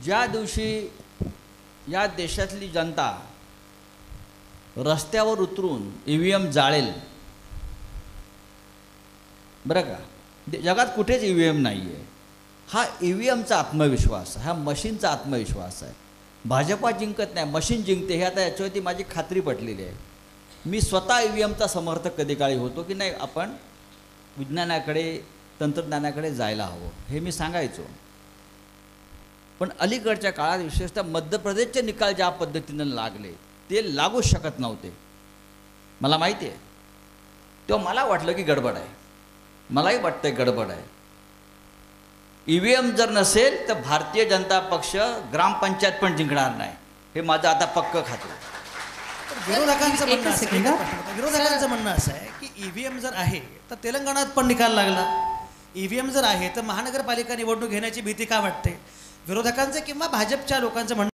ज्या दिवशी या देशातली जनता रस्त्यावर उतरून EVM जाळेल, बरं का, जगात कुठेच EVM नाही आहे. हा EVMचा आत्मविश्वास, हा मशीनचा आत्मविश्वास आहे. भाजपा जिंकत नाही, मशीन जिंकते, हे आता याच्यावरती माझी खात्री पटलेली आहे. मी स्वतः EVMचा समर्थक कधी काळी होतो की नाही, आपण विज्ञानाकडे तंत्रज्ञानाकडे जायला हवं हे मी सांगायचो. पण अलीकडच्या काळात विशेषतः मध्य प्रदेशचे निकाल ज्या पद्धतीनं लागले ते लागूच शकत नव्हते. मला माहिती आहे, तेव्हा मला वाटलं की गडबड आहे, मलाही वाटतंय गडबड आहे. EVM जर नसेल तर भारतीय जनता पक्ष ग्रामपंचायत पण जिंकणार नाही, हे माझं आता पक्क खातं. विरोधकांचं म्हणणं असं आहे की EVM जर आहे तर तेलंगणात पण निकाल लागला, EVM जर आहे तर महानगरपालिका निवडणूक घेण्याची भीती का वाटते? विरोधकांचं किंवा भाजपच्या लोकांचं म्हणणं